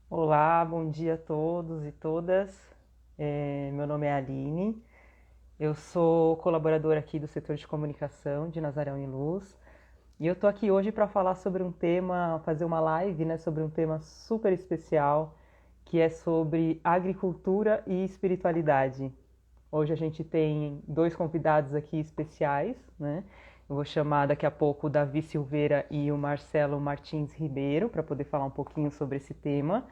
Olá, bom dia a todos e todas. Meu nome é Aline, eu sou colaboradora aqui do setor de comunicação de Nazaré Luz e eu tô aqui hoje para falar sobre um tema, fazer uma live, né, sobre um tema super especial que é sobre agricultura e espiritualidade. Hoje a gente tem dois convidados aqui especiais, né? Eu vou chamar daqui a pouco o Davi Silveira e o Marcelo Martins Ribeiro para poder falar um pouquinho sobre esse tema.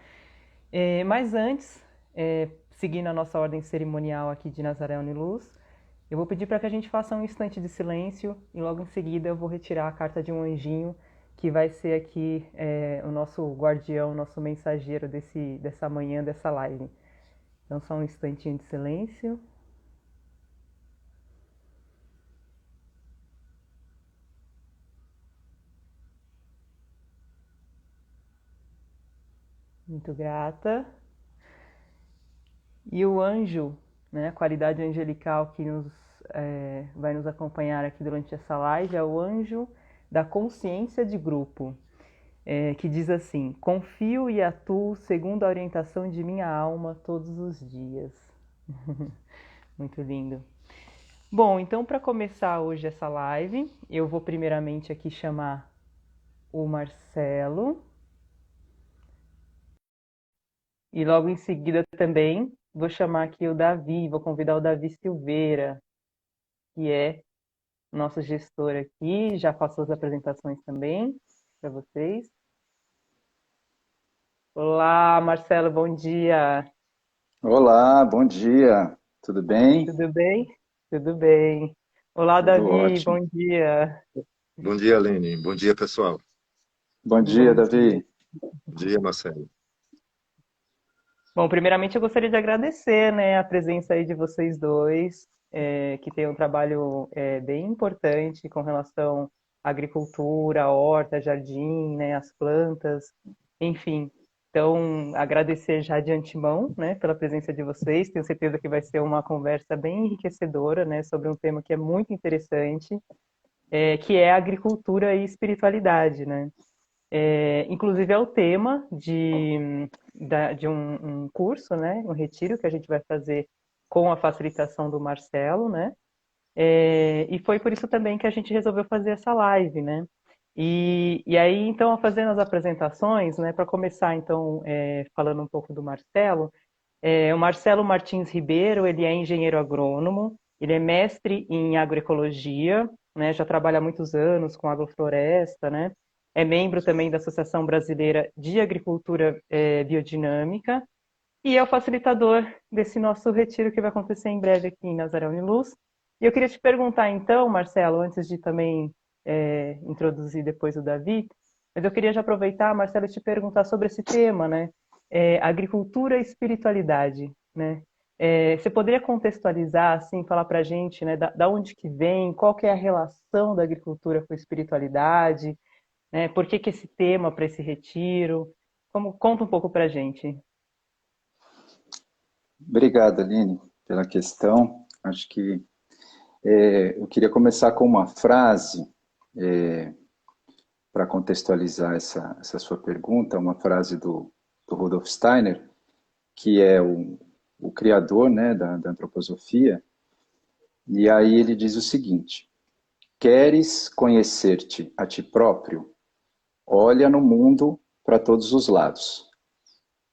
Mas antes, seguindo a nossa ordem cerimonial aqui de Nazaré Uniluz, eu vou pedir para que a gente faça um instante de silêncio e logo em seguida eu vou retirar a carta de um anjinho que vai ser aqui o nosso guardião, nosso mensageiro dessa manhã, dessa live. Então só um instantinho de silêncio. Muito grata. E o anjo, né, a qualidade angelical que vai nos acompanhar aqui durante essa live é o anjo da consciência de grupo, que diz assim: confio e atuo segundo a orientação de minha alma todos os dias. Muito lindo. Bom, então para começar hoje essa live, eu vou primeiramente aqui chamar o Marcelo e logo em seguida também vou chamar aqui o Davi, vou convidar o Davi Silveira, que é nosso gestor aqui, já passou as apresentações também para vocês. Olá, Marcelo, bom dia. Olá, bom dia. Tudo bem? Tudo bem? Tudo bem. Olá, Tudo Davi, ótimo. bom dia. Bom dia, Aline. Bom dia, pessoal. Bom dia, Bom dia. Davi. Bom dia, Marcelo. Bom, primeiramente eu gostaria de agradecer, né, a presença aí de vocês dois, que tem um trabalho bem importante com relação à agricultura, horta, jardim, né, as plantas, enfim. Então, agradecer já de antemão, né, pela presença de vocês. Tenho certeza que vai ser uma conversa bem enriquecedora, né, sobre um tema que é muito interessante, que é a agricultura e espiritualidade, né? Inclusive é o tema de um curso, né, um retiro que a gente vai fazer com a facilitação do Marcelo, né? E foi por isso também que a gente resolveu fazer essa live, né? E aí, então, fazendo as apresentações, né, para começar, então, falando um pouco do Marcelo, o Marcelo Martins Ribeiro, ele é engenheiro agrônomo, ele é mestre em agroecologia, né, já trabalha há muitos anos com agrofloresta, né, é membro também da Associação Brasileira de Agricultura Biodinâmica e é o facilitador desse nosso retiro que vai acontecer em breve aqui em Nazaré Uniluz. E eu queria te perguntar então, Marcelo, antes de também introduzir depois o Davi, mas eu queria já aproveitar, Marcelo, e te perguntar sobre esse tema, né? Agricultura e espiritualidade, né? Você poderia contextualizar, assim, falar para a gente, né, da onde que vem, qual que é a relação da agricultura com a espiritualidade, né? Por que que esse tema para esse retiro? Conta um pouco para a gente. Obrigado, Aline, pela questão. Acho que eu queria começar com uma frase para contextualizar essa sua pergunta, uma frase do Rudolf Steiner, que é o criador, né, da antroposofia, e aí ele diz o seguinte: queres conhecer-te a ti próprio? Olha no mundo para todos os lados.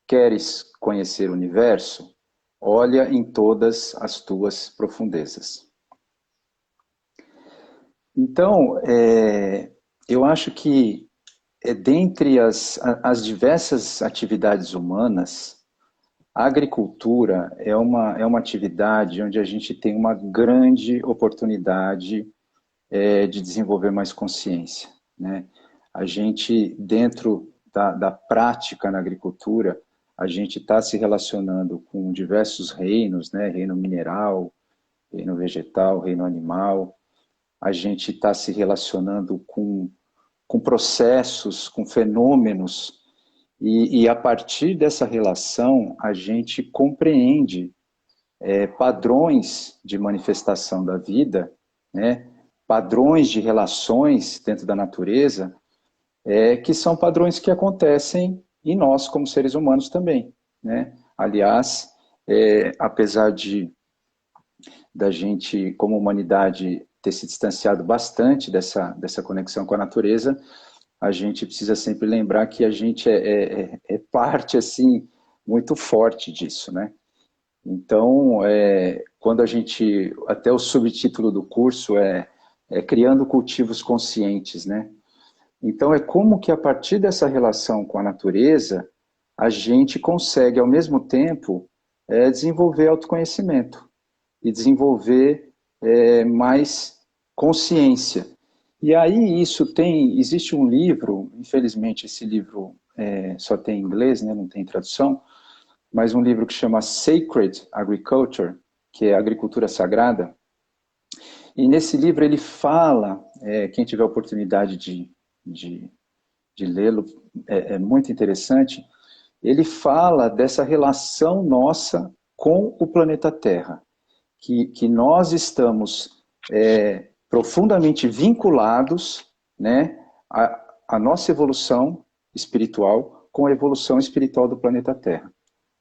Queres conhecer o universo? Olha em todas as tuas profundezas. Então, eu acho que dentre as diversas atividades humanas, a agricultura é uma atividade onde a gente tem uma grande oportunidade de desenvolver mais consciência, né? A gente, dentro da prática na agricultura, a gente está se relacionando com diversos reinos, né? Reino mineral, reino vegetal, reino animal. A gente está se relacionando com processos, com fenômenos, e a partir dessa relação a gente compreende padrões de manifestação da vida, né? Padrões de relações dentro da natureza, que são padrões que acontecem e nós como seres humanos também, né? Aliás, apesar da gente, como humanidade, ter se distanciado bastante dessa conexão com a natureza, a gente precisa sempre lembrar que a gente é parte, assim, muito forte disso, né? Então, quando a gente, até o subtítulo do curso é Criando Cultivos Conscientes, né? Então, é como que a partir dessa relação com a natureza, a gente consegue, ao mesmo tempo, desenvolver autoconhecimento e desenvolver mais consciência. E aí existe um livro, infelizmente esse livro só tem em inglês, né, não tem tradução, mas um livro que chama Sacred Agriculture, que é Agricultura Sagrada. E nesse livro ele fala, quem tiver a oportunidade de lê-lo, é muito interessante, ele fala dessa relação nossa com o planeta Terra, que nós estamos profundamente vinculados, né, a nossa evolução espiritual com a evolução espiritual do planeta Terra.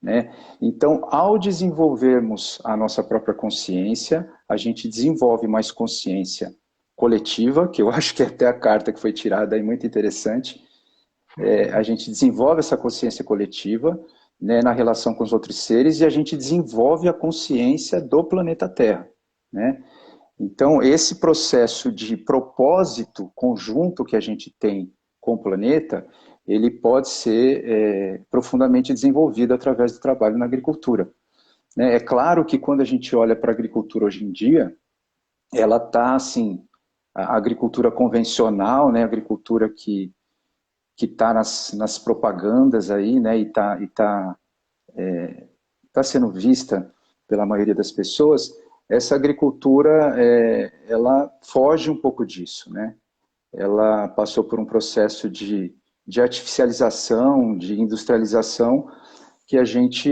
Né? Então, ao desenvolvermos a nossa própria consciência, a gente desenvolve mais consciência coletiva, que eu acho que até a carta que foi tirada é muito interessante. A gente desenvolve essa consciência coletiva, né, na relação com os outros seres, e a gente desenvolve a consciência do planeta Terra. Né? Então, esse processo de propósito conjunto que a gente tem com o planeta, ele pode ser profundamente desenvolvido através do trabalho na agricultura. Né? É claro que quando a gente olha para a agricultura hoje em dia, ela está assim, a agricultura convencional, né, a agricultura que está nas propagandas aí, né, e tá sendo vista pela maioria das pessoas, essa agricultura, ela foge um pouco disso, né? Ela passou por um processo de artificialização, de industrialização, que a gente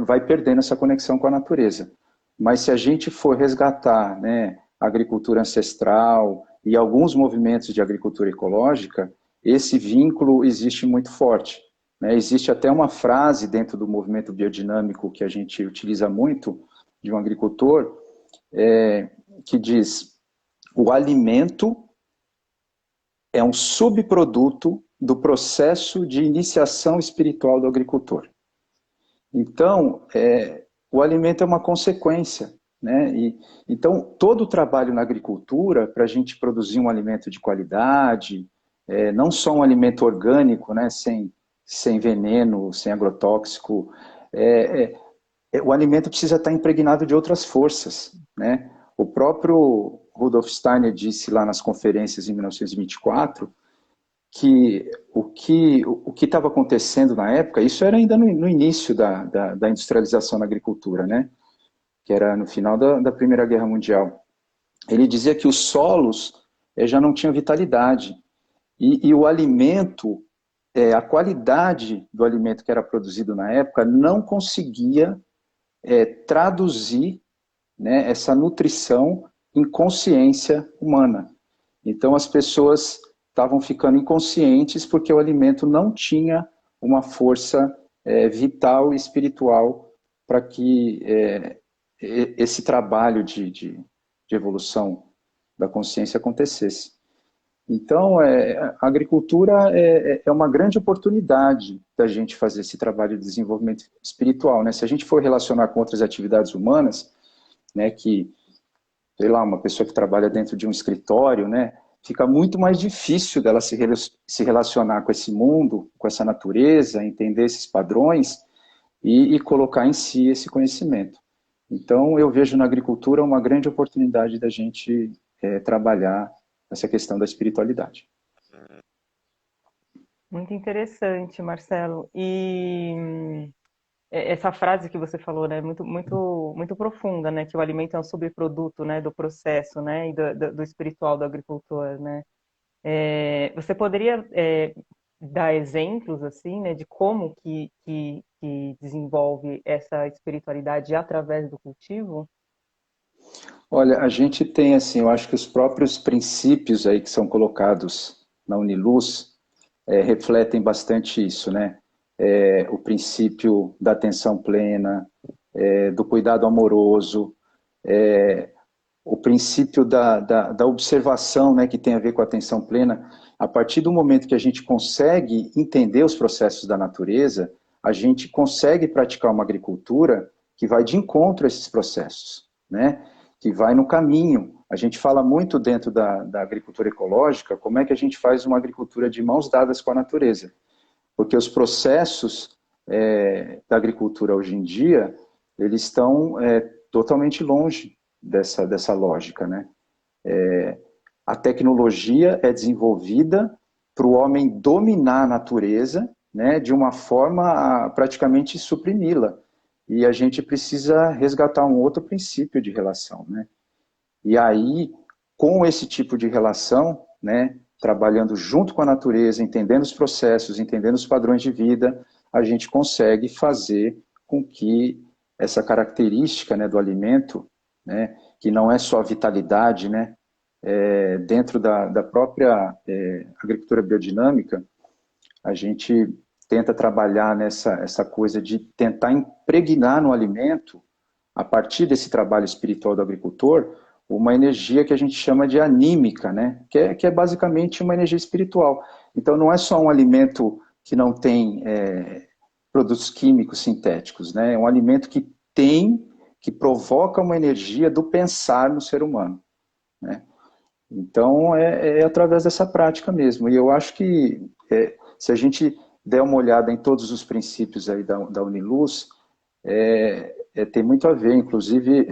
vai perdendo essa conexão com a natureza. Mas se a gente for resgatar, né, a agricultura ancestral e alguns movimentos de agricultura ecológica, esse vínculo existe muito forte. Né? Existe até uma frase dentro do movimento biodinâmico que a gente utiliza muito, de um agricultor, que diz: o alimento é um subproduto do processo de iniciação espiritual do agricultor. Então, o alimento é uma consequência. Né? Então, todo o trabalho na agricultura, para a gente produzir um alimento de qualidade, não só um alimento orgânico, né? sem veneno, sem agrotóxico, o alimento precisa estar impregnado de outras forças. Né? O próprio Rudolf Steiner disse lá nas conferências em 1924 que o que estava acontecendo na época, isso era ainda no início da industrialização na agricultura, né? Que era no final da Primeira Guerra Mundial. Ele dizia que os solos já não tinham vitalidade e o alimento, a qualidade do alimento que era produzido na época não conseguia traduzir, né, essa nutrição em consciência humana. Então as pessoas estavam ficando inconscientes porque o alimento não tinha uma força vital e espiritual para que esse trabalho de evolução da consciência acontecesse. Então, a agricultura é uma grande oportunidade da gente fazer esse trabalho de desenvolvimento espiritual. Né? Se a gente for relacionar com outras atividades humanas, né, que, sei lá, uma pessoa que trabalha dentro de um escritório, né, fica muito mais difícil dela se relacionar com esse mundo, com essa natureza, entender esses padrões e colocar em si esse conhecimento. Então, eu vejo na agricultura uma grande oportunidade da gente trabalhar essa questão da espiritualidade. Muito interessante, Marcelo. E essa frase que você falou, né, muito profunda, né, que o alimento é um subproduto, né, do processo, né, e do espiritual do agricultor, né. Você poderia dar exemplos, assim, né, de como que desenvolve essa espiritualidade através do cultivo? Olha, a gente tem, assim, eu acho que os próprios princípios aí que são colocados na Uniluz refletem bastante isso, né? o princípio da atenção plena, do cuidado amoroso, o princípio da observação, né, que tem a ver com a atenção plena. A partir do momento que a gente consegue entender os processos da natureza, a gente consegue praticar uma agricultura que vai de encontro a esses processos, né? Que vai no caminho. A gente fala muito dentro da agricultura ecológica como é que a gente faz uma agricultura de mãos dadas com a natureza. Porque os processos da agricultura hoje em dia, eles estão totalmente longe dessa lógica, né? A tecnologia é desenvolvida para o homem dominar a natureza, né, de uma forma a praticamente suprimi-la. E a gente precisa resgatar um outro princípio de relação, né? E aí, com esse tipo de relação, né, trabalhando junto com a natureza, entendendo os processos, entendendo os padrões de vida, a gente consegue fazer com que essa característica, né, do alimento, né, que não é só a vitalidade, né, dentro da própria agricultura biodinâmica, a gente tenta trabalhar essa coisa de tentar impregnar no alimento, a partir desse trabalho espiritual do agricultor, uma energia que a gente chama de anímica, né? Que é basicamente uma energia espiritual. Então não é só um alimento que não tem produtos químicos sintéticos, né? É um alimento que provoca uma energia do pensar no ser humano, né? Então é através dessa prática mesmo. E eu acho que se a gente der uma olhada em todos os princípios aí da Uniluz, tem muito a ver. Inclusive,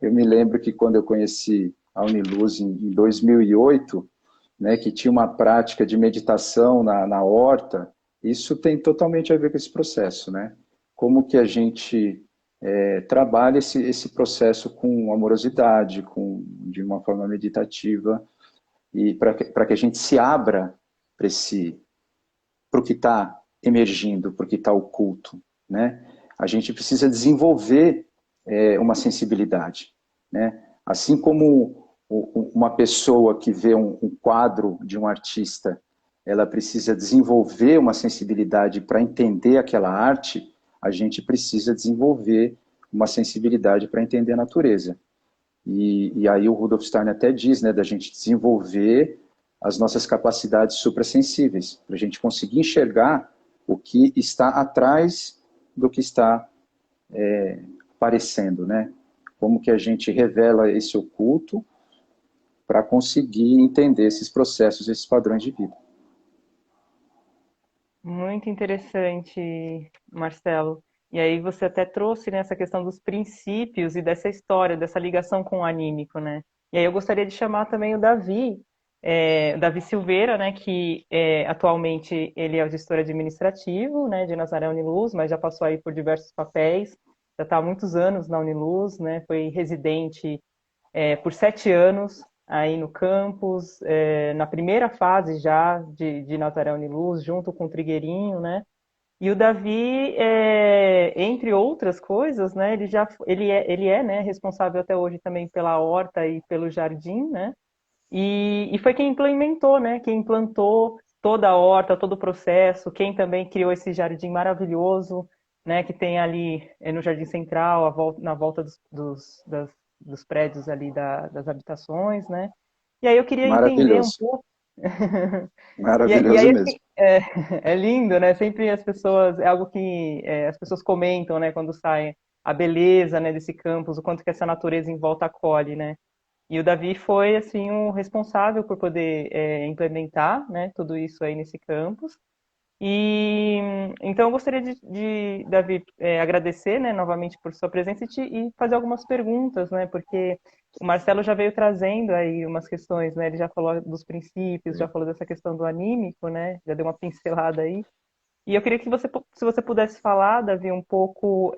eu me lembro que quando eu conheci a Uniluz em 2008, né, que tinha uma prática de meditação na horta, isso tem totalmente a ver com esse processo, né? Como que a gente trabalha esse processo com amorosidade, de uma forma meditativa, e para que a gente se abra para o que está emergindo, para o que está oculto, né? A gente precisa desenvolver uma sensibilidade, né? Assim como uma pessoa que vê um quadro de um artista, ela precisa desenvolver uma sensibilidade para entender aquela arte, a gente precisa desenvolver uma sensibilidade para entender a natureza. E aí o Rudolf Steiner até diz, né, da gente desenvolver as nossas capacidades suprassensíveis, para a gente conseguir enxergar o que está atrás do que está aparecendo, né? Como que a gente revela esse oculto para conseguir entender esses processos, esses padrões de vida. Muito interessante, Marcelo. E aí você até trouxe, né, essa questão dos princípios e dessa história, dessa ligação com o anímico, né? E aí eu gostaria de chamar também o Davi Silveira, né, que atualmente ele é o gestor administrativo, né, de Nazaré Uniluz, mas já passou aí por diversos papéis, já está há muitos anos na Uniluz, né, foi residente por 7 anos aí no campus, na primeira fase já de Nazaré Uniluz, junto com o Trigueirinho, né? E o Davi, entre outras coisas, né? Ele é, né, responsável até hoje também pela horta e pelo jardim, né? E foi quem implementou, né? Quem implantou toda a horta, todo o processo, quem também criou esse jardim maravilhoso, né? Que tem ali no Jardim Central, na volta dos prédios ali das habitações, né? E aí eu queria entender um Maravilhoso, pouco. E maravilhoso aí mesmo. assim, é lindo, né? Sempre as pessoas, é algo que as pessoas comentam, né? Quando saem, a beleza, né, desse campus, o quanto que essa natureza em volta acolhe, né? E o Davi foi assim o responsável por poder implementar, né, tudo isso aí nesse campus. E então eu gostaria Davi, agradecer, né, novamente por sua presença e fazer algumas perguntas, né, porque o Marcelo já veio trazendo aí umas questões, né, ele já falou dos princípios, já falou dessa questão do anímico, né, já deu uma pincelada aí. E eu queria que se você pudesse falar, Davi, um pouco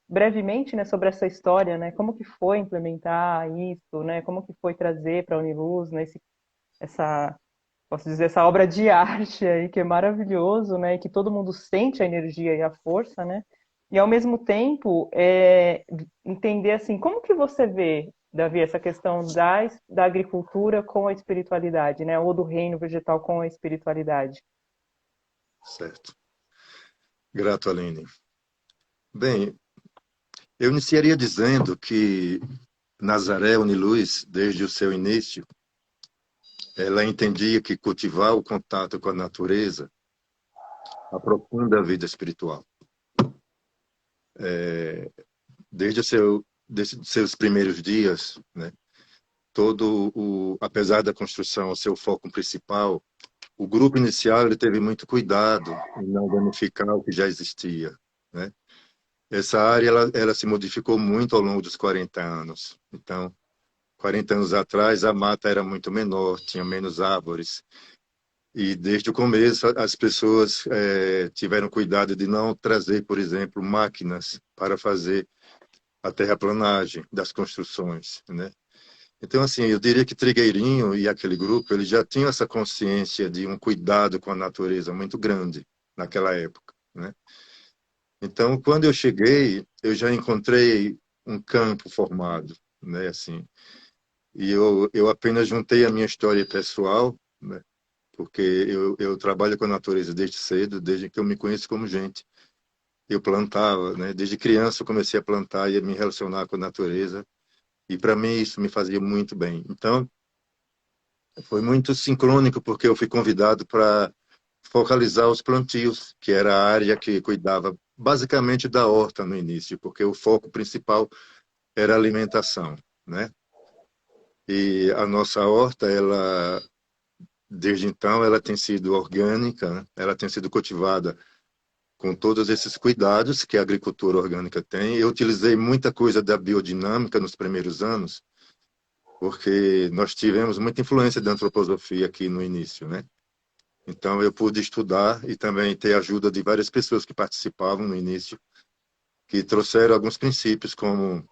brevemente, né, sobre essa história, né, como que foi implementar isso, né, como que foi trazer para a Uniluz, né, essa, posso dizer, essa obra de arte aí que é maravilhoso, né, e que todo mundo sente a energia e a força, né, e ao mesmo tempo entender assim, como que você vê, Davi, essa questão da agricultura com a espiritualidade, né, ou do reino vegetal com a espiritualidade? Certo. Grato, Aline. Bem, eu iniciaria dizendo que Nazaré Uniluz, desde o seu início, ela entendia que cultivar o contato com a natureza aprofunda a vida espiritual. Desde desde os seus primeiros dias, né, apesar da construção, o seu foco principal, o grupo inicial ele teve muito cuidado em não danificar o que já existia, né? Essa área ela se modificou muito ao longo dos 40 anos. Então, 40 anos atrás, a mata era muito menor, tinha menos árvores. E desde o começo, as pessoas tiveram cuidado de não trazer, por exemplo, máquinas para fazer a terraplanagem das construções, né? Então, assim, eu diria que Trigueirinho e aquele grupo, eles já tinham essa consciência de um cuidado com a natureza muito grande naquela época, né? Então, quando eu cheguei, eu já encontrei um campo formado, né, assim. E eu apenas juntei a minha história pessoal, né, porque eu trabalho com a natureza desde cedo, desde que eu me conheço como gente. Eu plantava, né, desde criança eu comecei a plantar e a me relacionar com a natureza, e para mim isso me fazia muito bem. Então, foi muito sincrônico, porque eu fui convidado para focalizar os plantios, que era a área que cuidava basicamente da horta no início, porque o foco principal era a alimentação, né? E a nossa horta, ela desde então, ela tem sido orgânica, né? Ela tem sido cultivada com todos esses cuidados que a agricultura orgânica tem. Eu utilizei muita coisa da biodinâmica nos primeiros anos, porque nós tivemos muita influência da antroposofia aqui no início, né? Então, eu pude estudar e também ter a ajuda de várias pessoas que participavam no início, que trouxeram alguns princípios, como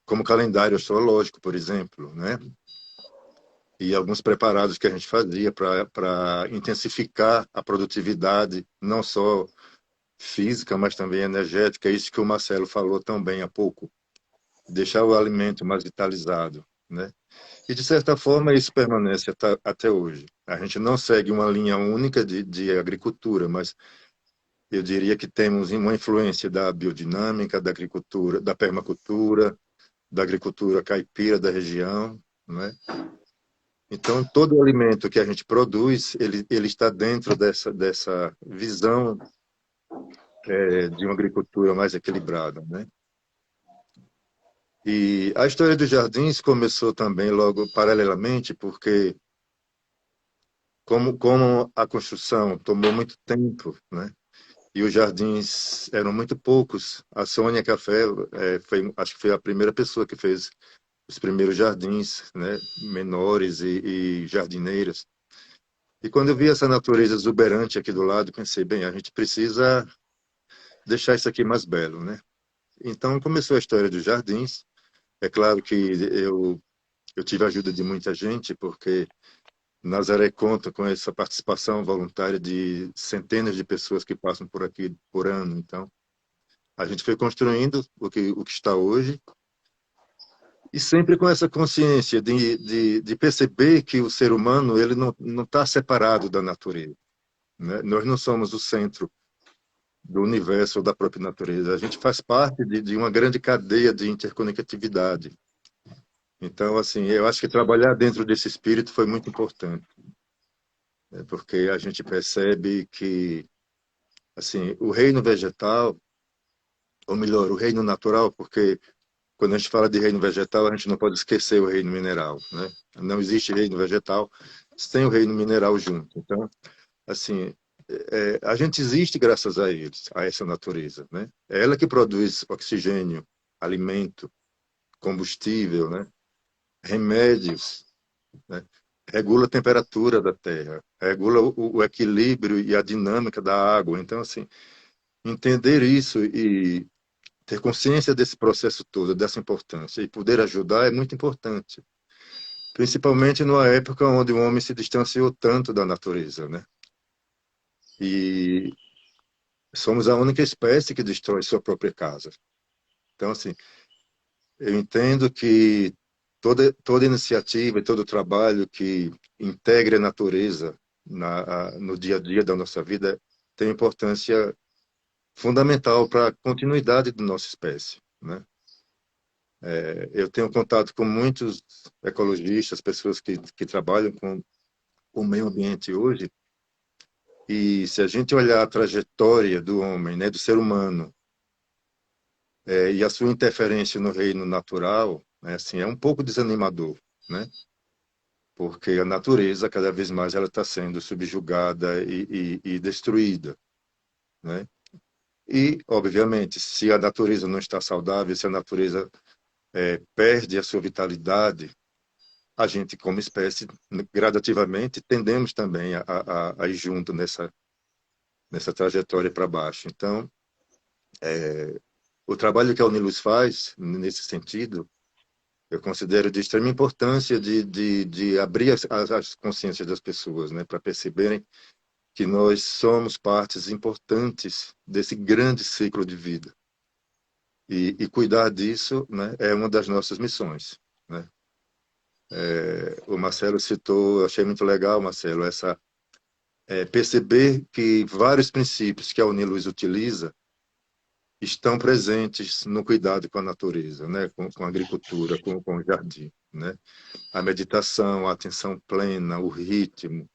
como calendário astrológico, por exemplo, né? E alguns preparados que a gente fazia para intensificar a produtividade, não só física, mas também energética, isso que o Marcelo falou tão bem há pouco, deixar o alimento mais vitalizado, né? E, de certa forma, isso permanece até hoje. A gente não segue uma linha única de agricultura, mas eu diria que temos uma influência da biodinâmica, da agricultura, da permacultura, da agricultura caipira da região, né? Então, todo o alimento que a gente produz, ele está dentro dessa visão de uma agricultura mais equilibrada, né? E a história dos jardins começou também logo paralelamente, porque como a construção tomou muito tempo, né? E os jardins eram muito poucos. A Sônia Café acho que foi a primeira pessoa que fez os primeiros jardins, né? Menores e jardineiras. E quando eu vi essa natureza exuberante aqui do lado, pensei, bem, a gente precisa deixar isso aqui mais belo, né? Então começou a história dos jardins. É claro que eu tive a ajuda de muita gente, porque Nazaré conta com essa participação voluntária de centenas de pessoas que passam por aqui por ano. Então, a gente foi construindo o que está hoje, e sempre com essa consciência de perceber que o ser humano ele não está separado da natureza, né? Nós não somos o centro do universo ou da própria natureza. A gente faz parte de uma grande cadeia de interconectividade. Então, assim, eu acho que trabalhar dentro desse espírito foi muito importante, né? Porque a gente percebe que, assim, o reino vegetal, ou melhor, o reino natural, porque quando a gente fala de reino vegetal, a gente não pode esquecer o reino mineral, né? Não existe reino vegetal sem o reino mineral junto. Então, assim, a gente existe graças a eles, a essa natureza, né? É ela que produz oxigênio, alimento, combustível, né? Remédios, né? Regula a temperatura da terra, regula o equilíbrio e a dinâmica da água. Então, assim, entender isso e ter consciência desse processo todo, dessa importância e poder ajudar é muito importante, principalmente numa época onde o homem se distanciou tanto da natureza, né? E somos a única espécie que destrói sua própria casa. Então, assim, eu entendo que toda iniciativa e todo trabalho que integre a natureza no dia a dia da nossa vida tem importância fundamental para a continuidade da nossa espécie, né? Eu tenho contato com muitos ecologistas, pessoas que trabalham com o meio ambiente hoje, e se a gente olhar a trajetória do homem, né, do ser humano, e a sua interferência no reino natural, né, assim, é um pouco desanimador, né? Porque a natureza, cada vez mais, ela está sendo subjugada e destruída, né? E, obviamente, se a natureza não está saudável, se a natureza perde a sua vitalidade, a gente, como espécie, gradativamente, tendemos também a ir junto nessa trajetória para baixo. Então, o trabalho que a Uniluz faz, nesse sentido, eu considero de extrema importância de abrir as consciências das pessoas, né, para perceberem que nós somos partes importantes desse grande ciclo de vida. E cuidar disso, né, é uma das nossas missões, né? O Marcelo citou, eu achei muito legal, Marcelo, perceber que vários princípios que a Uniluz utiliza estão presentes no cuidado com a natureza, né? Com a agricultura, com o jardim, né? A meditação, a atenção plena, o ritmo,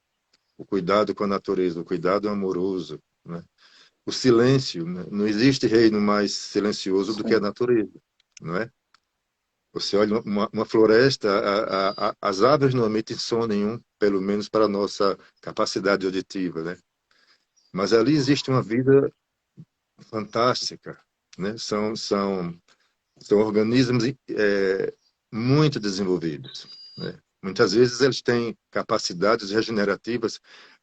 o cuidado com a natureza, o cuidado amoroso, né? O silêncio, né? Não existe reino mais silencioso do que a Sim. natureza, não é? Você olha uma floresta, as árvores não emitem som nenhum, pelo menos para a nossa capacidade auditiva, né? Mas ali existe uma vida fantástica, né? São organismos muito desenvolvidos, né? Muitas vezes eles têm capacidades regenerativas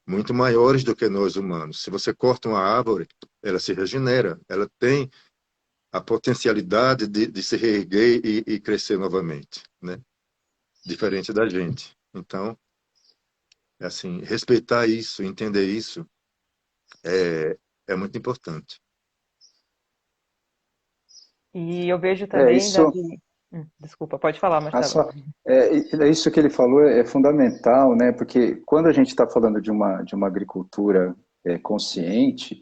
muito maiores do que nós humanos. Se você corta uma árvore, ela se regenera, ela tem a potencialidade de se reerguer e crescer novamente, né? Diferente da gente. Então, assim, respeitar isso, entender isso é muito importante. E eu vejo É, também, isso, Davi. Desculpa, pode falar, a Marcelo. sua, isso que ele falou é fundamental, né? Porque quando a gente está falando de uma agricultura consciente,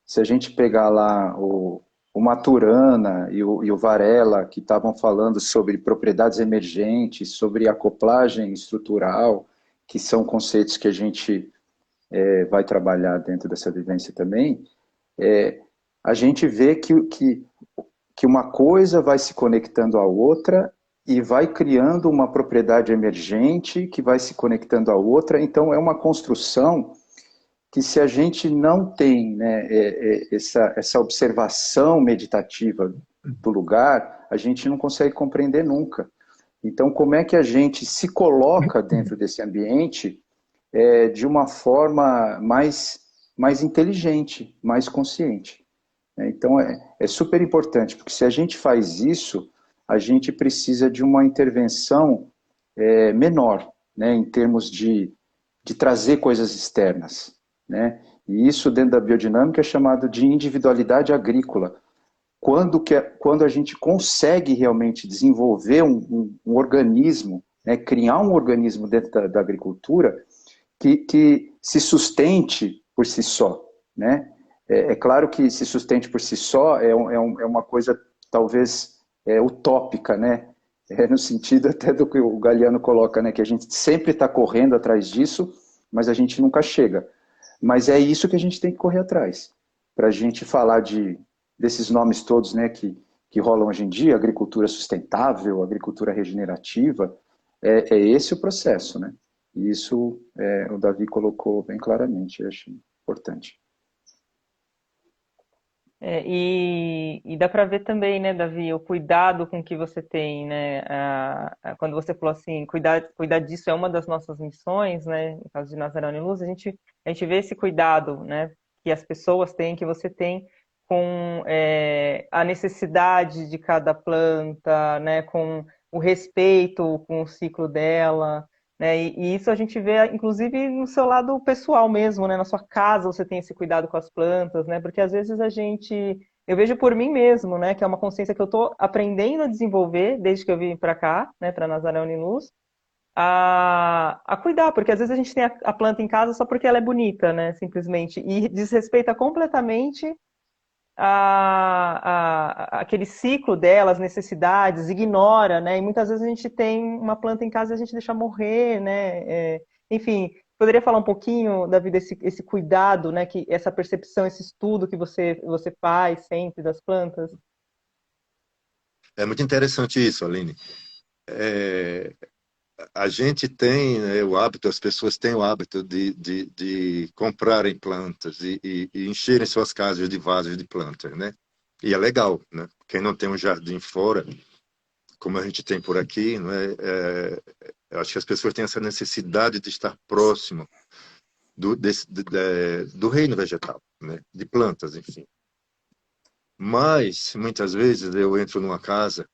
se a gente pegar lá o Maturana e o Varela, que estavam falando sobre propriedades emergentes, sobre acoplagem estrutural, que são conceitos que a gente vai trabalhar dentro dessa vivência também, a gente vê que uma coisa vai se conectando à outra e vai criando uma propriedade emergente que vai se conectando à outra. Então, é uma construção que, se a gente não tem, né, essa observação meditativa do lugar, a gente não consegue compreender nunca. Então, como é que a gente se coloca dentro desse ambiente de uma forma mais inteligente, mais consciente? Então, é super importante, porque se a gente faz isso, a gente precisa de uma intervenção menor, né, em termos de trazer coisas externas, né? E isso, dentro da biodinâmica, é chamado de individualidade agrícola. Quando a gente consegue realmente desenvolver um organismo, né, criar um organismo dentro da agricultura que se sustente por si só, né? Claro que se sustente por si só é uma coisa talvez utópica, né? No sentido até do que o Galeano coloca, né? Que a gente sempre está correndo atrás disso, mas a gente nunca chega. Mas é isso que a gente tem que correr atrás. Para a gente falar desses nomes todos, né? Que rolam hoje em dia, agricultura sustentável, agricultura regenerativa, é esse o processo, né? E isso o Davi colocou bem claramente, eu acho importante. E dá para ver também, né, Davi, o cuidado com que você tem, né? Quando você falou assim, cuidar disso é uma das nossas missões, né? No caso de Nazaré Luz, a gente vê esse cuidado, né? Que as pessoas têm, que você tem com a necessidade de cada planta, né? Com o respeito com o ciclo dela. Né? E isso a gente vê, inclusive, no seu lado pessoal mesmo, né? Na sua casa você tem esse cuidado com as plantas, né? Porque às vezes eu vejo por mim mesmo, né? Que é uma consciência que eu estou aprendendo a desenvolver desde que eu vim para cá, né? Para Nazaré Uniluz. a cuidar, porque às vezes a gente tem a planta em casa só porque ela é bonita, né? Simplesmente. E desrespeita completamente aquele ciclo dela, as necessidades, ignora, né? E muitas vezes a gente tem uma planta em casa e a gente deixa morrer, né? Enfim, poderia falar um pouquinho, Davi, esse cuidado, né? Que essa percepção, esse estudo que você faz sempre das plantas? É muito interessante isso, Aline. É, a gente tem, né, o hábito, as pessoas têm o hábito de comprarem plantas e encherem suas casas de vasos de plantas, né? E é legal, né? Quem não tem um jardim fora, como a gente tem por aqui, não é? Eu acho que as pessoas têm essa necessidade de estar próximo do reino vegetal, né? De plantas, enfim. Mas, muitas vezes, eu entro numa casa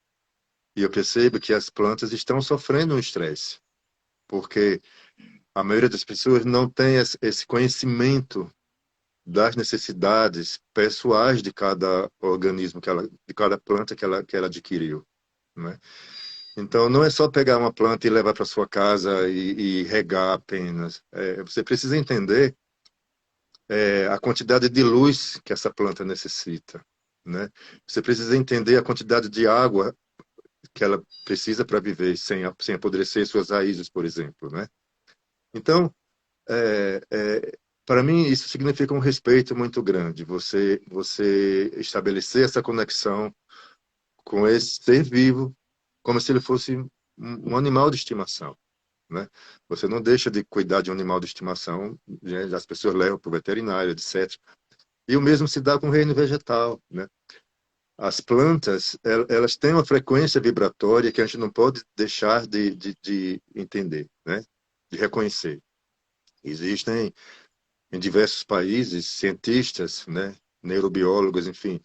e eu percebo que as plantas estão sofrendo um estresse, porque a maioria das pessoas não tem esse conhecimento das necessidades pessoais de cada organismo, de cada planta que ela adquiriu, né? Então, não é só pegar uma planta e levar para sua casa e regar apenas. Você precisa entender a quantidade de luz que essa planta necessita, né? Você precisa entender a quantidade de água que ela precisa para viver sem apodrecer suas raízes, por exemplo, né? Então, é, é, para mim, isso significa um respeito muito grande. Você estabelecer essa conexão com esse ser vivo, como se ele fosse um animal de estimação, né? Você não deixa de cuidar de um animal de estimação, né? As pessoas levam para o veterinário, etc. E o mesmo se dá com o reino vegetal, né? As plantas, elas têm uma frequência vibratória que a gente não pode deixar de entender, né? De reconhecer. Existem em diversos países cientistas, né? Neurobiólogos, enfim,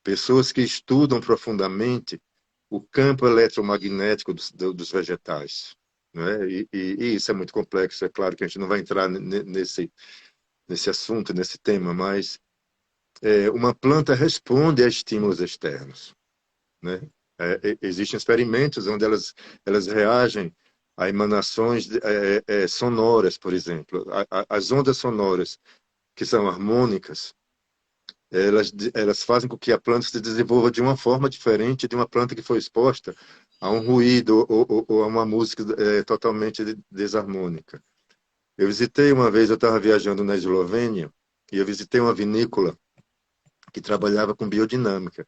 pessoas que estudam profundamente o campo eletromagnético dos vegetais, né? E isso é muito complexo. É claro que a gente não vai entrar nesse assunto, nesse tema, mas uma planta responde a estímulos externos, né? Existem experimentos onde elas reagem a emanações sonoras, por exemplo. As ondas sonoras, que são harmônicas, elas fazem com que a planta se desenvolva de uma forma diferente de uma planta que foi exposta a um ruído ou a uma música totalmente desarmônica. Eu visitei uma vez, eu estava viajando na Eslovênia, e eu visitei uma vinícola que trabalhava com biodinâmica.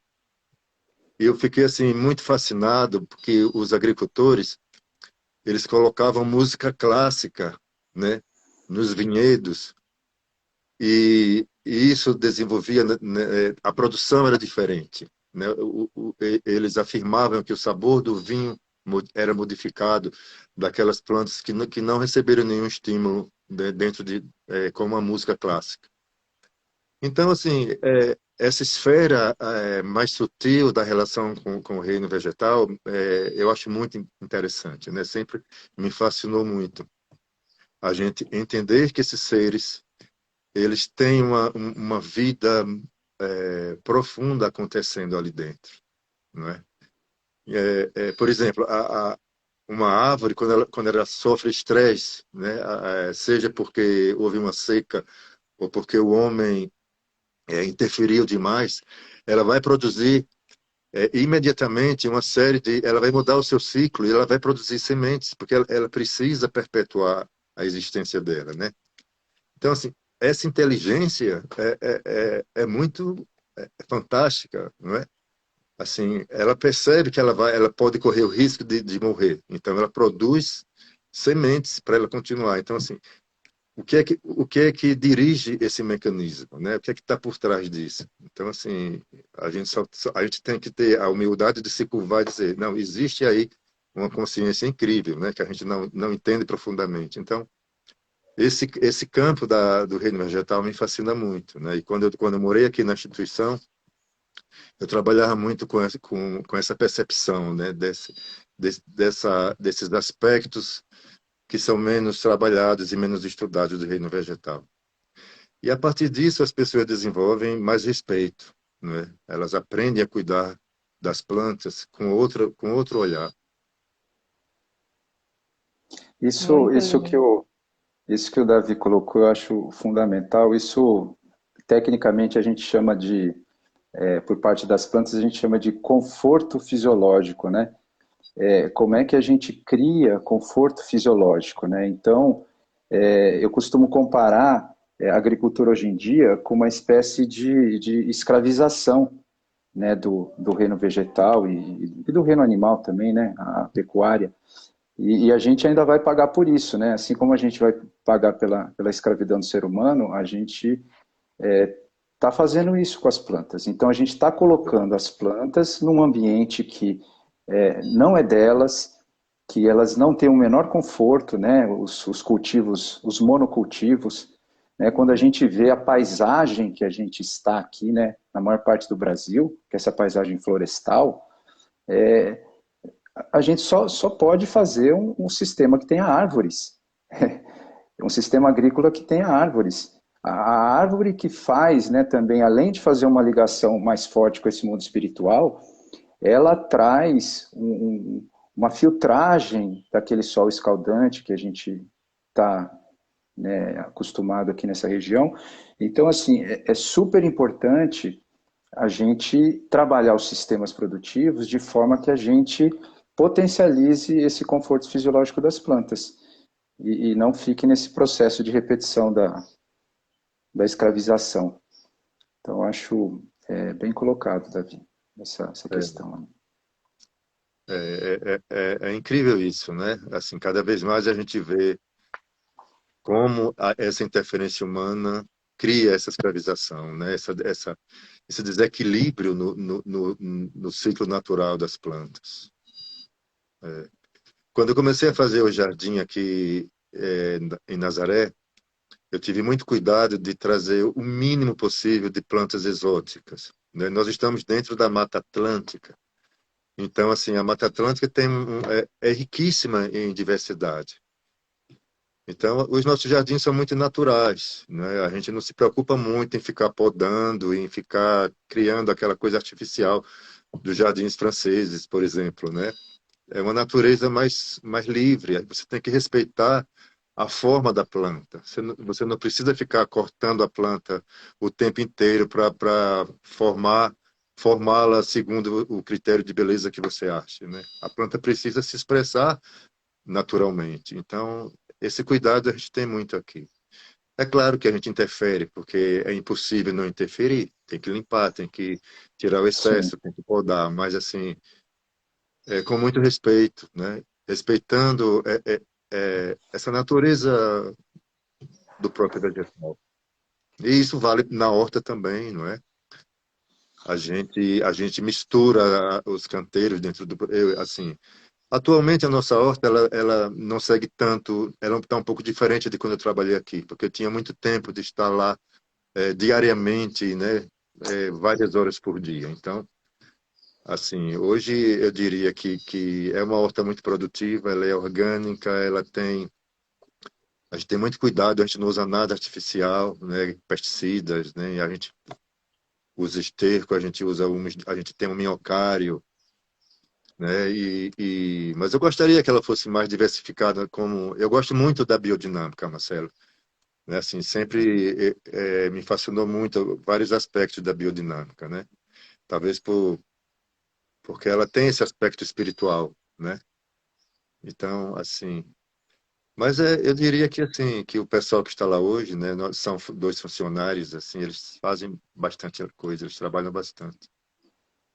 E eu fiquei assim muito fascinado porque os agricultores, eles colocavam música clássica, né, nos vinhedos e isso desenvolvia, né, a produção era diferente, né? Eles afirmavam que o sabor do vinho era modificado daquelas plantas que não receberam nenhum estímulo, né, dentro como a música clássica. Então, assim, essa esfera mais sutil da relação com o reino vegetal, eu acho muito interessante, né? Sempre me fascinou muito a gente entender que esses seres, eles têm uma vida profunda acontecendo ali dentro, não é? Por exemplo, uma árvore, quando ela sofre estresse, né? Seja porque houve uma seca ou porque o homem interferiu demais, ela vai produzir imediatamente uma série ela vai mudar o seu ciclo e ela vai produzir sementes, porque ela precisa perpetuar a existência dela, né? Então, assim, essa inteligência é muito fantástica, não é? Assim, ela percebe que ela pode correr o risco de morrer, então ela produz sementes para ela continuar. Então, assim, o que é que dirige esse mecanismo, né? O que é que está por trás disso? Então, assim, a gente tem que ter a humildade de se curvar e dizer, não, existe aí uma consciência incrível, né? Que a gente não entende profundamente. Então, esse campo do reino vegetal me fascina muito, né? E quando eu morei aqui na instituição, eu trabalhava muito com essa percepção, né? Desses aspectos que são menos trabalhados e menos estudados do reino vegetal. E a partir disso as pessoas desenvolvem mais respeito, né? Elas aprendem a cuidar das plantas com outro olhar. Isso, Muito isso que lindo. o, isso que o Davi colocou, eu acho fundamental. Isso, tecnicamente, a gente chama de, por parte das plantas, a gente chama de conforto fisiológico, né? Como é que a gente cria conforto fisiológico, né? Então, eu costumo comparar a agricultura hoje em dia com uma espécie de escravização, né, do reino vegetal e do reino animal também, né, a pecuária. E a gente ainda vai pagar por isso, né? Assim como a gente vai pagar pela escravidão do ser humano, a gente está fazendo isso com as plantas. Então, a gente está colocando as plantas num ambiente que não é delas, que elas não têm o menor conforto, né? Os cultivos, os monocultivos, né? Quando a gente vê a paisagem que a gente está aqui, né? Na maior parte do Brasil, que é essa paisagem florestal, a gente só pode fazer um sistema que tenha árvores, um sistema agrícola que tenha árvores. A árvore que faz, né, também, além de fazer uma ligação mais forte com esse mundo espiritual, ela traz uma filtragem daquele sol escaldante que a gente está, né, acostumado aqui nessa região. Então, assim, é super importante a gente trabalhar os sistemas produtivos de forma que a gente potencialize esse conforto fisiológico das plantas e não fique nesse processo de repetição da escravização. Então, acho bem colocado, Davi, essa É, questão. é incrível isso, né? Assim, cada vez mais a gente vê como essa interferência humana cria essa escravização, né? Esse desequilíbrio no ciclo natural das plantas. Quando eu comecei a fazer o jardim aqui em Nazaré, eu tive muito cuidado de trazer o mínimo possível de plantas exóticas, né? Nós estamos dentro da Mata Atlântica, então assim a Mata Atlântica é riquíssima em diversidade. Então, os nossos jardins são muito naturais, né? A gente não se preocupa muito em ficar podando, em ficar criando aquela coisa artificial dos jardins franceses, por exemplo, né? É uma natureza mais livre. Você tem que respeitar a forma da planta. Você não precisa ficar cortando a planta o tempo inteiro para formá-la segundo o critério de beleza que você acha, né? A planta precisa se expressar naturalmente. Então, esse cuidado a gente tem muito aqui. É claro que a gente interfere, porque é impossível não interferir. Tem que limpar, tem que tirar o Sim, excesso, tem que podar, mas assim, com muito respeito, né? Respeitando essa natureza do próprio vegetal. E isso vale na horta também, não é? A gente mistura os canteiros dentro do. Assim, atualmente a nossa horta ela não segue tanto, ela está um pouco diferente de quando eu trabalhei aqui, porque eu tinha muito tempo de estar lá diariamente, né, várias horas por dia. Então, assim, hoje eu diria que é uma horta muito produtiva, ela é orgânica, a gente tem muito cuidado, a gente não usa nada artificial, né, pesticidas, né, a gente usa esterco, a gente tem um minhocário, né? Mas eu gostaria que ela fosse mais diversificada, como eu gosto muito da biodinâmica, Marcelo, né? Assim, sempre me fascinou muito vários aspectos da biodinâmica, né? Talvez porque ela tem esse aspecto espiritual, né? Então, assim, mas eu diria que assim que o pessoal que está lá hoje, né? São dois funcionários, assim, eles fazem bastante coisa, eles trabalham bastante.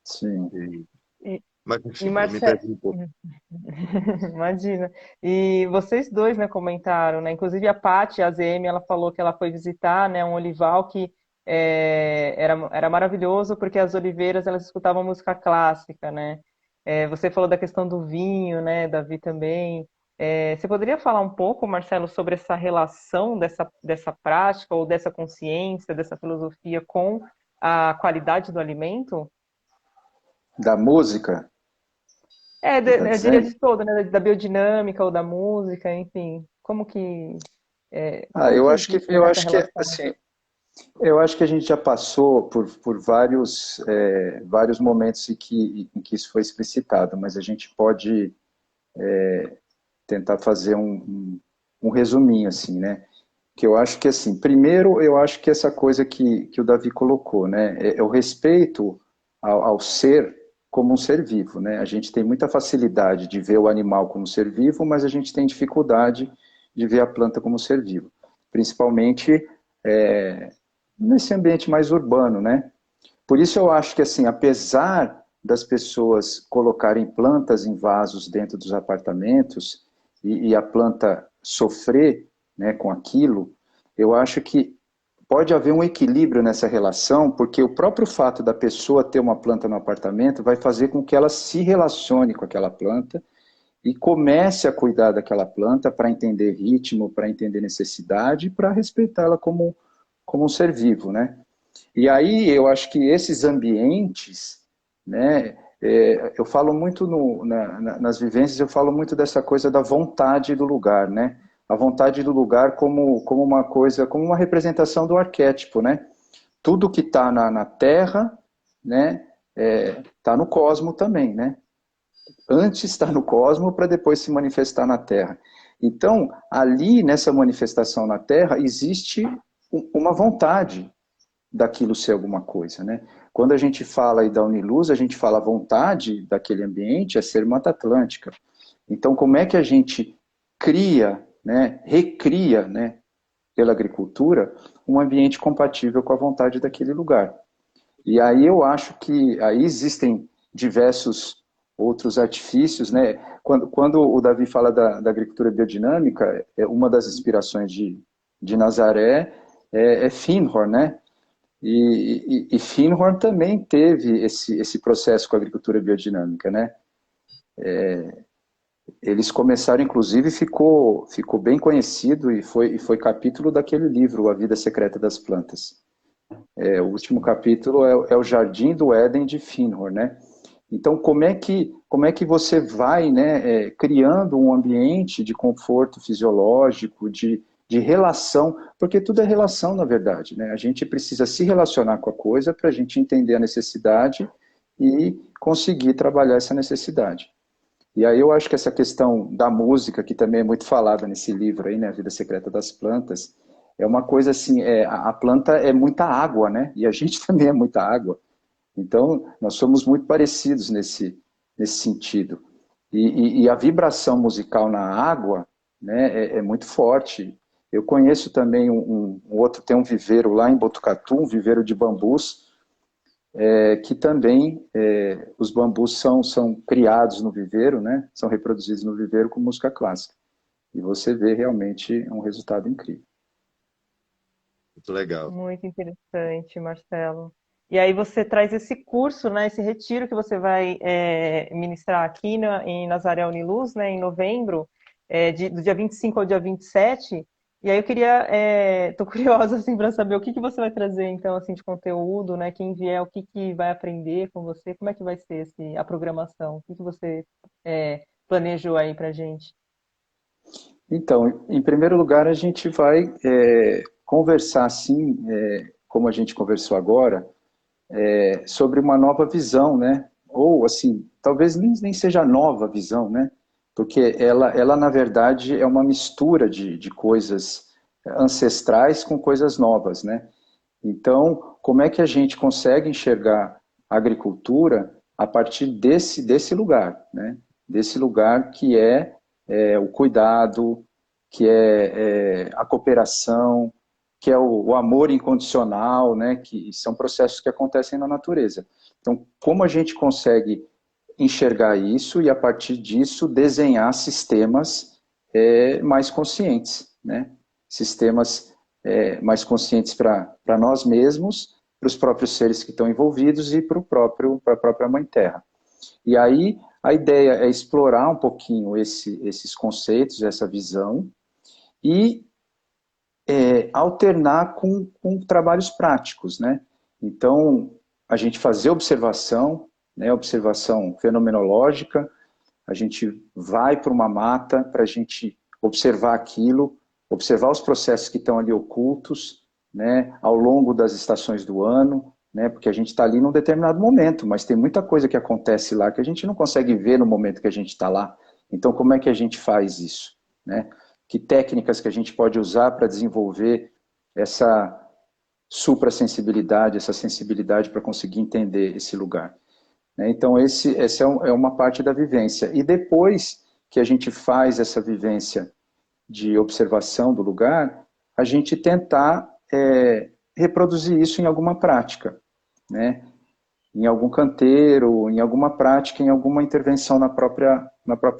sim. E- E, mas e enfim, eu me Marcelo, perdi um pouco. imagina. E vocês dois, né, comentaram, né? Inclusive a Paty, a AZM, ela falou que ela foi visitar, né, um olival que era maravilhoso porque as oliveiras elas escutavam música clássica, né? Você falou da questão do vinho, né? Davi também. Você poderia falar um pouco, Marcelo, sobre essa relação dessa prática ou dessa consciência, dessa filosofia com a qualidade do alimento? Da música, você está Eu diria dizendo? de todo, né? Da biodinâmica ou da música, enfim. Ah, Como que existe, eu né, essa acho que relação? assim, eu acho que a gente já passou por vários momentos em que isso foi explicitado, mas a gente pode tentar fazer um resuminho, assim, né? Que eu acho que, assim, primeiro, eu acho que essa coisa que o Davi colocou, né? É o respeito ao ser como um ser vivo, né? A gente tem muita facilidade de ver o animal como ser vivo, mas a gente tem dificuldade de ver a planta como ser vivo. Principalmente nesse ambiente mais urbano, né? Por isso eu acho que, assim, apesar das pessoas colocarem plantas em vasos dentro dos apartamentos e a planta sofrer, né, com aquilo, eu acho que pode haver um equilíbrio nessa relação, porque o próprio fato da pessoa ter uma planta no apartamento vai fazer com que ela se relacione com aquela planta e comece a cuidar daquela planta para entender ritmo, para entender necessidade, para respeitá-la como um ser vivo, né? E aí eu acho que esses ambientes, né, eu falo muito nas vivências, eu falo muito dessa coisa da vontade do lugar, né? A vontade do lugar como uma coisa, como uma representação do arquétipo, né? Tudo que está na Terra, né, está no cosmo também, né? Antes está no cosmo para depois se manifestar na Terra. Então, ali nessa manifestação na Terra existe uma vontade daquilo ser alguma coisa, né? Quando a gente fala aí da Uniluz, a gente fala a vontade daquele ambiente é ser Mata Atlântica. Então, como é que a gente cria, né, recria, né, pela agricultura, um ambiente compatível com a vontade daquele lugar? E aí eu acho que aí existem diversos outros artifícios, né? Quando o Davi fala da agricultura biodinâmica, uma das inspirações de Nazaré é Findhorn, né? E Findhorn também teve esse processo com a agricultura biodinâmica, né? Eles começaram, inclusive, ficou bem conhecido e foi capítulo daquele livro, A Vida Secreta das Plantas. O último capítulo é o Jardim do Éden de Findhorn, né? Então, como é que você vai, né, criando um ambiente de conforto fisiológico, de relação, porque tudo é relação, na verdade, né? A gente precisa se relacionar com a coisa para a gente entender a necessidade e conseguir trabalhar essa necessidade. E aí eu acho que essa questão da música, que também é muito falada nesse livro aí, né, A Vida Secreta das Plantas, é uma coisa assim, a planta é muita água, né? E a gente também é muita água. Então, nós somos muito parecidos nesse sentido. E a vibração musical na água, né, é muito forte. Eu conheço também um outro, tem um viveiro lá em Botucatu, um viveiro de bambus, que também os bambus são criados no viveiro, né, são reproduzidos no viveiro com música clássica. E você vê realmente um resultado incrível. Muito legal. Muito interessante, Marcelo. E aí você traz esse curso, né, esse retiro que você vai ministrar aqui em Nazaré Uniluz, né, em novembro, do dia 25 ao dia 27. E aí eu queria, tô curiosa assim para saber o que você vai trazer então assim de conteúdo, né? Quem vier, o que vai aprender com você, como é que vai ser a programação? O que você planejou aí para gente? Então, em primeiro lugar, a gente vai conversar, assim, como a gente conversou agora, sobre uma nova visão, né? Ou, assim, talvez nem seja nova visão, né? Porque ela, na verdade, é uma mistura de coisas ancestrais com coisas novas, né? Então, como é que a gente consegue enxergar a agricultura a partir desse lugar, né? Desse lugar que é o cuidado, que é a cooperação, que é o amor incondicional, né? Que são processos que acontecem na natureza. Então, como a gente consegue enxergar isso e, a partir disso, desenhar sistemas mais conscientes, né? Sistemas mais conscientes para nós mesmos, para os próprios seres que estão envolvidos e para a própria Mãe Terra. E aí a ideia é explorar um pouquinho esses conceitos, essa visão, e alternar com trabalhos práticos, né? Então, a gente fazer observação, né, observação fenomenológica, a gente vai para uma mata para a gente observar aquilo, observar os processos que estão ali ocultos, né, ao longo das estações do ano, né, porque a gente está ali num determinado momento, mas tem muita coisa que acontece lá que a gente não consegue ver no momento que a gente está lá. Então, como é que a gente faz isso, né? Que técnicas que a gente pode usar para desenvolver essa suprassensibilidade, essa sensibilidade para conseguir entender esse lugar, né? Então, essa é uma parte da vivência. E depois que a gente faz essa vivência de observação do lugar, a gente tentar reproduzir isso em alguma prática, né? Em algum canteiro, em alguma prática, em alguma intervenção na própria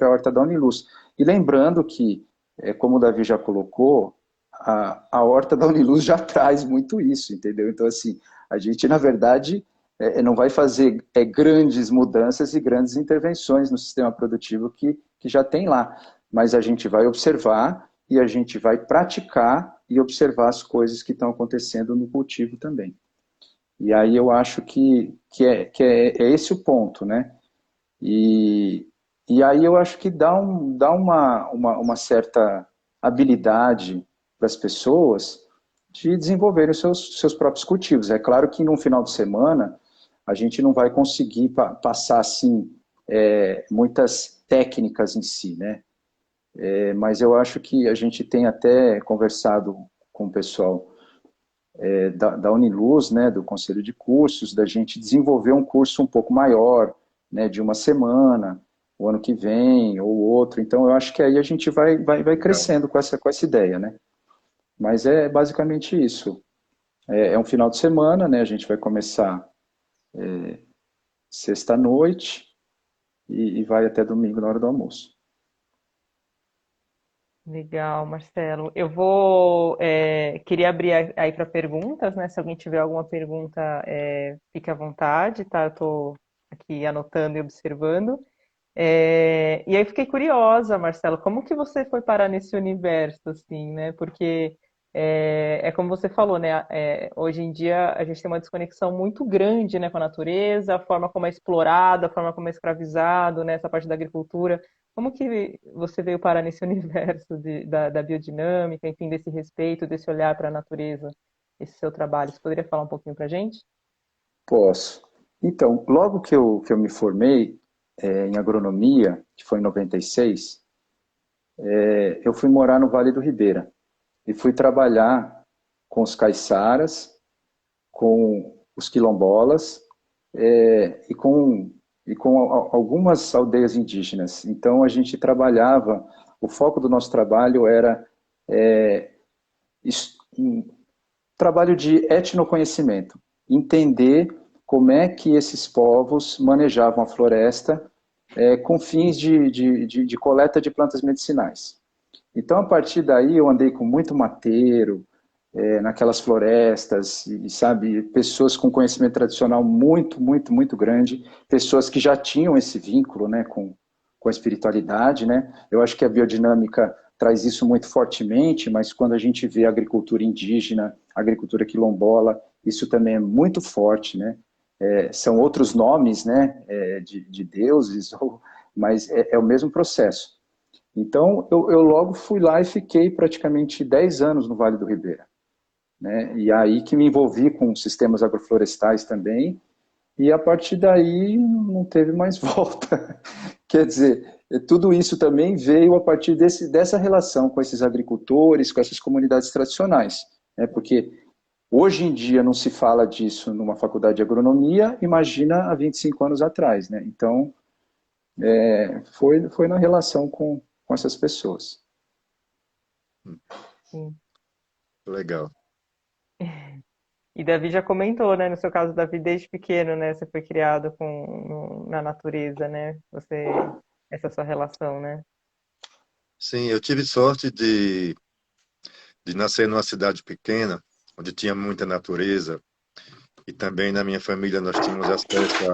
horta da Uniluz. E lembrando que, como o Davi já colocou, a horta da Uniluz já traz muito isso, entendeu? Então, assim, a gente, na verdade, não vai fazer grandes mudanças e grandes intervenções no sistema produtivo que já tem lá, mas a gente vai observar e a gente vai praticar e observar as coisas que estão acontecendo no cultivo também. E aí eu acho que é esse o ponto, né? E aí eu acho que dá uma certa habilidade para as pessoas de desenvolverem os seus próprios cultivos. É claro que num final de semana a gente não vai conseguir passar assim muitas técnicas em si, né? Mas eu acho que a gente tem até conversado com o pessoal da Uniluz, né, do Conselho de Cursos, da gente desenvolver um curso um pouco maior, né, de uma semana, o ano que vem, ou outro. Então, eu acho que aí a gente vai Legal. crescendo com essa ideia, né? Mas é basicamente isso. É um final de semana, né? A gente vai começar sexta-noite e vai até domingo na hora do almoço. Legal, Marcelo. Queria abrir aí para perguntas, né? Se alguém tiver alguma pergunta, fique à vontade, tá? Eu estou aqui anotando e observando. E aí fiquei curiosa, Marcelo, como que você foi parar nesse universo, assim, né? Porque como você falou, né? Hoje em dia a gente tem uma desconexão muito grande, né, com a natureza, a forma como é explorada, a forma como é escravizado, né? Essa parte da agricultura. Como que você veio parar nesse universo da biodinâmica, enfim, desse respeito, desse olhar para a natureza, esse seu trabalho? Você poderia falar um pouquinho para a gente? Posso. Então, logo que eu me formei em agronomia, que foi em 96, eu fui morar no Vale do Ribeira e fui trabalhar com os caiçaras, com os quilombolas e com algumas aldeias indígenas. Então a gente trabalhava, o foco do nosso trabalho era um trabalho de etnoconhecimento, entender como é que esses povos manejavam a floresta com fins de coleta de plantas medicinais. Então, a partir daí, eu andei com muito mateiro, naquelas florestas, e sabe, pessoas com conhecimento tradicional muito, muito, muito grande, pessoas que já tinham esse vínculo, né, com a espiritualidade, né? Eu acho que a biodinâmica traz isso muito fortemente, mas quando a gente vê a agricultura indígena, a agricultura quilombola, isso também é muito forte, né? São outros nomes, né, de deuses, mas é o mesmo processo. Então, eu logo fui lá e fiquei praticamente 10 anos no Vale do Ribeira, né? E aí que me envolvi com sistemas agroflorestais também, e a partir daí não teve mais volta. Quer dizer, tudo isso também veio a partir dessa relação com esses agricultores, com essas comunidades tradicionais, né? Porque hoje em dia não se fala disso numa faculdade de agronomia, imagina há 25 anos atrás, né? Então, foi na relação com essas pessoas. Sim. Legal. E Davi já comentou, né? No seu caso, Davi, desde pequeno, né? Você foi criado na natureza, né? Essa sua relação, né? Sim, eu tive sorte de nascer numa cidade pequena, onde tinha muita natureza, e também na minha família nós tínhamos acesso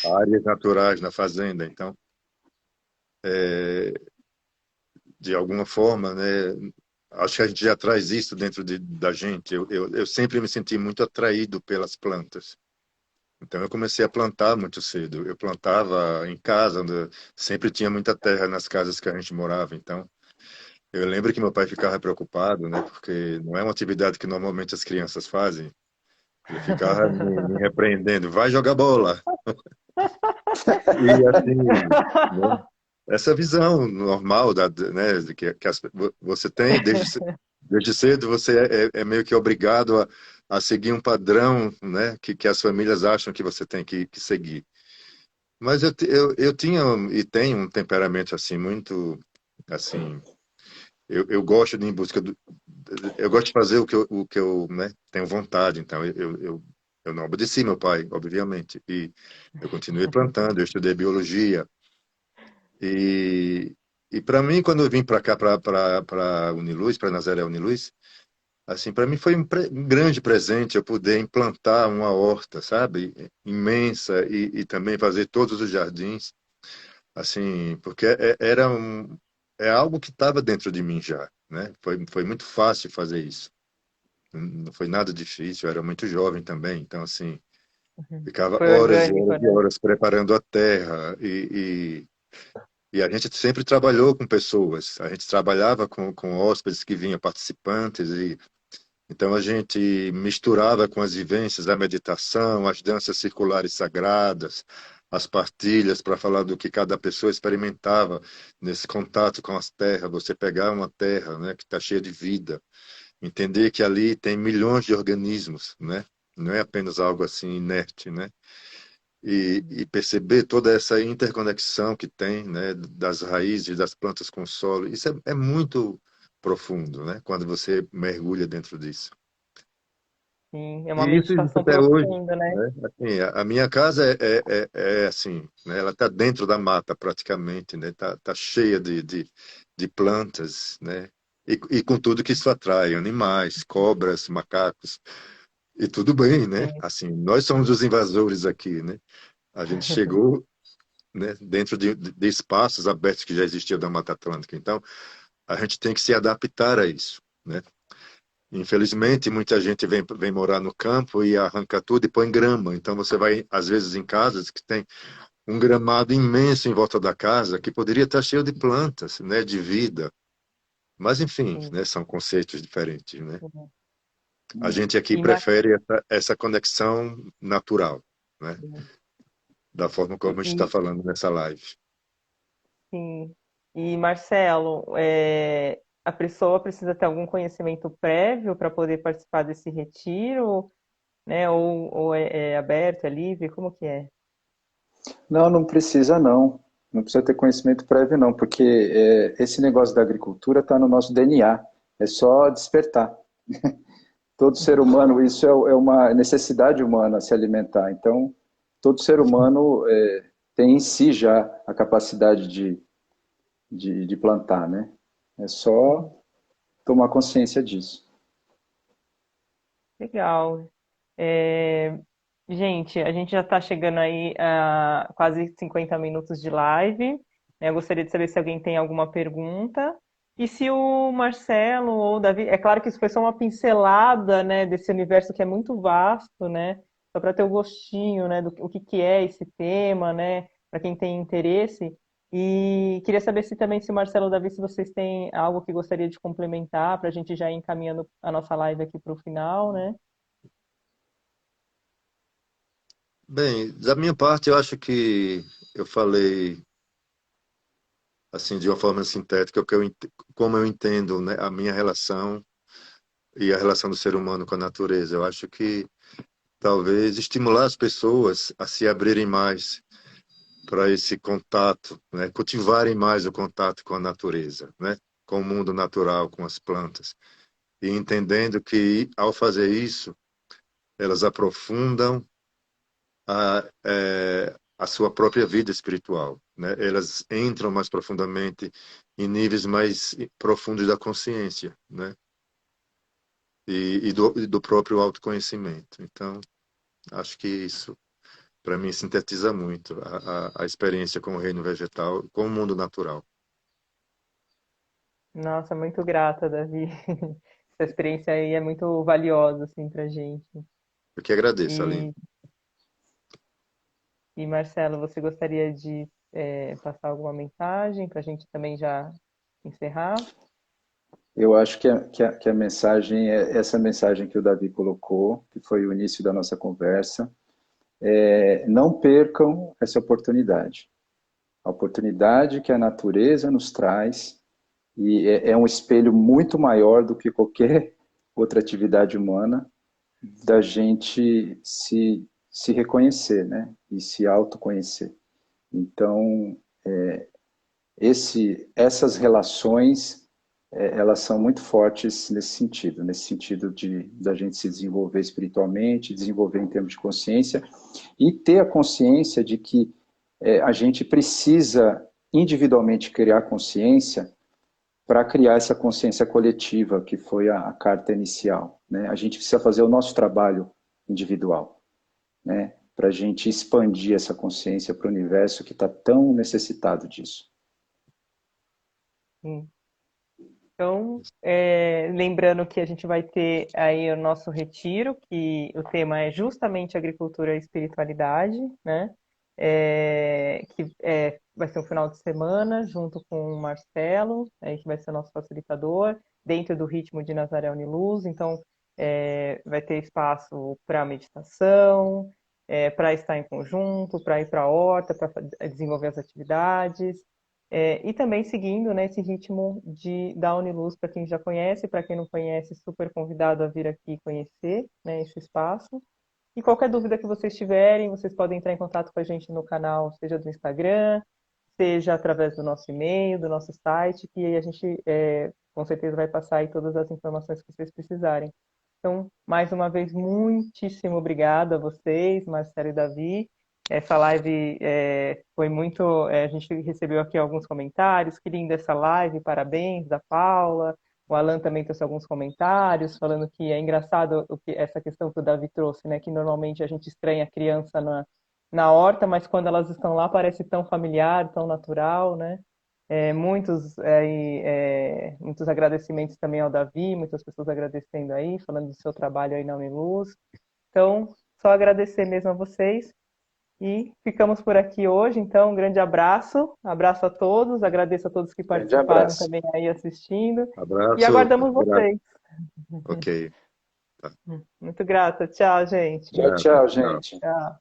a áreas naturais na fazenda. Então, de alguma forma, né, acho que a gente já traz isso dentro da gente. Eu sempre me senti muito atraído pelas plantas. Então, eu comecei a plantar muito cedo. Eu plantava em casa, sempre tinha muita terra nas casas que a gente morava. Então, eu lembro que meu pai ficava preocupado, né? Porque não é uma atividade que normalmente as crianças fazem. Ele ficava me repreendendo, vai jogar bola. E assim, né? essa visão normal né, você tem desde cedo, você é meio que obrigado a seguir um padrão, né, que as famílias acham que você tem que seguir. Mas eu tinha e tenho um temperamento assim muito assim. Eu gosto de ir em busca eu gosto de fazer o que eu, né, tenho vontade. Então eu não obedeci meu pai, obviamente, e eu continuei plantando. Eu estudei biologia e para mim, quando eu vim para cá, para Uniluz, para Nazaré Uniluz, assim, para mim foi um grande presente eu poder implantar uma horta, sabe, imensa e também fazer todos os jardins, assim, porque é algo que estava dentro de mim já, né? Foi muito fácil fazer isso. Não foi nada difícil, eu era muito jovem também, então assim, ficava Foi horas e orgânico, horas e né? horas preparando a terra e a gente sempre trabalhou com pessoas, a gente trabalhava com hóspedes que vinham participantes e então a gente misturava com as vivências da meditação, as danças circulares sagradas, as partilhas para falar do que cada pessoa experimentava nesse contato com as terras. Você pegar uma terra, né, que está cheia de vida, entender que ali tem milhões de organismos, né? Não é apenas algo assim inerte, né? E perceber toda essa interconexão que tem, né, das raízes das plantas com o solo. Isso é muito profundo, né? Quando você mergulha dentro disso. Sim, é E uma isso existe meditação até hoje, profunda, né? né? Assim, a minha casa é assim, né? Ela está dentro da mata praticamente, né? Tá cheia de plantas, né? E com tudo que isso atrai, animais, cobras, macacos, e tudo bem, né? Sim. Assim, nós somos os invasores aqui, né? A gente chegou, né, dentro de espaços abertos que já existiam da Mata Atlântica, então a gente tem que se adaptar a isso, né? Infelizmente, muita gente vem morar no campo e arranca tudo e põe grama. Então, você vai, às vezes, em casas que tem um gramado imenso em volta da casa que poderia estar cheio de plantas, né, de vida. Mas, enfim, Sim, né, são conceitos diferentes, né? sim. A gente aqui E, Mar... prefere essa conexão natural, né? Da forma como a gente está e, falando nessa live. sim. E Marcelo, a pessoa precisa ter algum conhecimento prévio para poder participar desse retiro, né? Ou é aberto, é livre? Como que é? Não, não precisa não. Não precisa ter conhecimento prévio não, porque esse negócio da agricultura está no nosso DNA. É só despertar. Todo ser humano, isso é uma necessidade humana se alimentar. Então, todo ser humano tem em si já a capacidade de plantar, né? É só tomar consciência disso. Legal. É, gente, a gente já está chegando aí a quase 50 minutos de live, né? Eu gostaria de saber se alguém tem alguma pergunta. E se o Marcelo ou o Davi, é claro que isso foi só uma pincelada, né, desse universo que é muito vasto, né? Só para ter o gostinho, né, do o que que é esse tema, né, para quem tem interesse. E queria saber se também, se o Marcelo ou o Davi, se vocês têm algo que gostaria de complementar, para a gente já ir encaminhando a nossa live aqui para o final, né? Bem, da minha parte, eu acho que eu falei assim de uma forma sintética como eu entendo, né, a minha relação e a relação do ser humano com a natureza. Eu acho que talvez estimular as pessoas a se abrirem mais para esse contato, né, cultivarem mais o contato com a natureza, né, com o mundo natural, com as plantas, e entendendo que ao fazer isso, elas aprofundam a sua própria vida espiritual, né? Elas entram mais profundamente em níveis mais profundos da consciência, né? E do próprio autoconhecimento. Então, acho que isso, para mim, sintetiza muito a experiência com o reino vegetal, com o mundo natural. Nossa, muito grata, Davi. Essa experiência aí é muito valiosa, assim, pra gente. Eu que agradeço, Aline. E, e Marcelo, você gostaria de passar alguma mensagem para a gente também já encerrar? Eu acho que a mensagem é essa mensagem que o Davi colocou, que foi o início da nossa conversa. Não percam essa oportunidade. A oportunidade que a natureza nos traz, e é um espelho muito maior do que qualquer outra atividade humana, da gente se reconhecer, né? E se autoconhecer. Então, essas relações, elas são muito fortes nesse sentido de da gente se desenvolver espiritualmente, desenvolver em termos de consciência, e ter a consciência de que a gente precisa individualmente criar consciência para criar essa consciência coletiva, que foi a carta inicial. Né? A gente precisa fazer o nosso trabalho individual, né? Para a gente expandir essa consciência para o universo que está tão necessitado disso. Sim. Então, lembrando que a gente vai ter aí o nosso retiro, que o tema é justamente agricultura e espiritualidade, né? Vai ser um final de semana, junto com o Marcelo, que vai ser nosso facilitador, dentro do ritmo de Nazaré Uniluz. Então, vai ter espaço para meditação, para estar em conjunto, para ir para a horta, para desenvolver as atividades. E também seguindo, né, esse ritmo da Uniluz, para quem já conhece, para quem não conhece, super convidado a vir aqui conhecer, né, esse espaço. E qualquer dúvida que vocês tiverem, vocês podem entrar em contato com a gente no canal, seja do Instagram, seja através do nosso e-mail, do nosso site, que aí a gente com certeza vai passar aí todas as informações que vocês precisarem. Então, mais uma vez, muitíssimo obrigada a vocês, Marcelo e Davi. Essa live foi muito. A gente recebeu aqui alguns comentários. Que linda essa live, parabéns, da Paula. O Alan também trouxe alguns comentários, falando que é engraçado essa questão que o Davi trouxe, né? Que normalmente a gente estranha a criança na horta, mas quando elas estão lá parece tão familiar, tão natural, né? Muitos agradecimentos também ao Davi, muitas pessoas agradecendo aí, falando do seu trabalho aí na Uniluz. Então, só agradecer mesmo a vocês. E ficamos por aqui hoje, então um grande abraço, abraço a todos, agradeço a todos que Grande participaram abraço. também aí assistindo e Abraço. aguardamos vocês. Ok. Tá. Muito grata, tchau, gente. Tchau, Nada. tchau, Tchau. gente. Tchau.